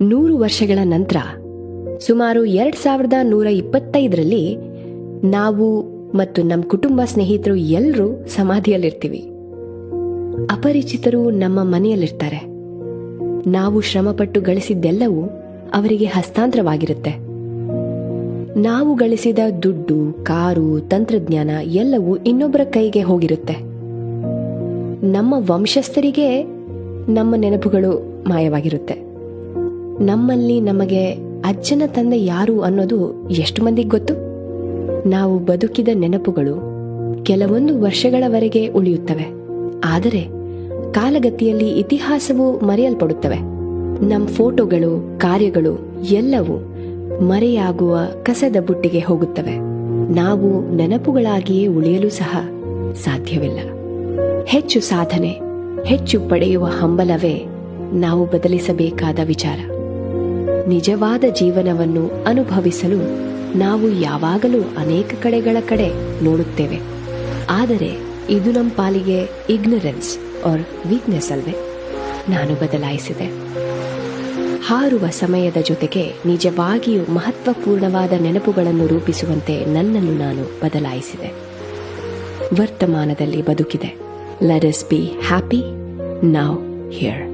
100 ವರ್ಷಗಳ ನಂತರ ಸುಮಾರು 2125ರಲ್ಲಿ ನಾವು ಮತ್ತು ನಮ್ಮ ಕುಟುಂಬ ಸ್ನೇಹಿತರು ಎಲ್ಲರೂ ಸಮಾಧಿಯಲ್ಲಿರ್ತೀವಿ. ಅಪರಿಚಿತರು ನಮ್ಮ ಮನೆಯಲ್ಲಿರ್ತಾರೆ. ನಾವು ಶ್ರಮಪಟ್ಟು ಗಳಿಸಿದ್ದೆಲ್ಲವೂ ಅವರಿಗೆ ಹಸ್ತಾಂತರವಾಗಿರುತ್ತೆ. ನಾವು ಗಳಿಸಿದ ದುಡ್ಡು, ಕಾರು, ತಂತ್ರಜ್ಞಾನ ಎಲ್ಲವೂ ಇನ್ನೊಬ್ಬರ ಕೈಗೆ ಹೋಗಿರುತ್ತೆ. ನಮ್ಮ ವಂಶಸ್ಥರಿಗೆ ನಮ್ಮ ನೆನಪುಗಳು ಮಾಯವಾಗಿರುತ್ತೆ. ನಮ್ಮಲ್ಲಿ ನಮಗೆ ಅಜ್ಜನ ತಂದೆ ಯಾರು ಅನ್ನೋದು ಎಷ್ಟು ಮಂದಿಗೆ ಗೊತ್ತು? ನಾವು ಬದುಕಿದ ನೆನಪುಗಳು ಕೆಲವೊಂದು ವರ್ಷಗಳವರೆಗೆ ಉಳಿಯುತ್ತವೆ. ಆದರೆ ಕಾಲಗತಿಯಲ್ಲಿ ಇತಿಹಾಸವು ಮರೆಯಲ್ಪಡುತ್ತವೆ. ನಮ್ಮ ಫೋಟೋಗಳು, ಕಾರ್ಯಗಳು ಎಲ್ಲವೂ ಮರೆಯಾಗುವ ಕಸದ ಬುಟ್ಟಿಗೆ ಹೋಗುತ್ತವೆ. ನಾವು ನೆನಪುಗಳಾಗಿಯೇ ಉಳಿಯಲು ಸಹ ಸಾಧ್ಯವಿಲ್ಲ. ಹೆಚ್ಚು ಸಾಧನೆ, ಹೆಚ್ಚು ಪಡೆಯುವ ಹಂಬಲವೇ ನಾವು ಬದಲಿಸಬೇಕಾದ ವಿಚಾರ. ನಿಜವಾದ ಜೀವನವನ್ನು ಅನುಭವಿಸಲು ನಾವು ಯಾವಾಗಲೂ ಅನೇಕ ಕಡೆಗಳ ಕಡೆ ನೋಡುತ್ತೇವೆ. ಆದರೆ ಇದು ನಮ್ಮ ಪಾಲಿಗೆ ಇಗ್ನರೆನ್ಸ್ ಆರ್ ವೀಕ್ನೆಸ್ ಅಲ್ವೇ? ನಾನು ಬದಲಾಯಿಸಿದೆ. ಹಾರುವ ಸಮಯದ ಜೊತೆಗೆ ನಿಜವಾಗಿಯೂ ಮಹತ್ವಪೂರ್ಣವಾದ ನೆನಪುಗಳನ್ನು ರೂಪಿಸುವಂತೆ ನನ್ನನ್ನು ನಾನು ಬದಲಾಯಿಸಿದೆ. ವರ್ತಮಾನದಲ್ಲಿ ಬದುಕಿದೆ. Let us be happy now here.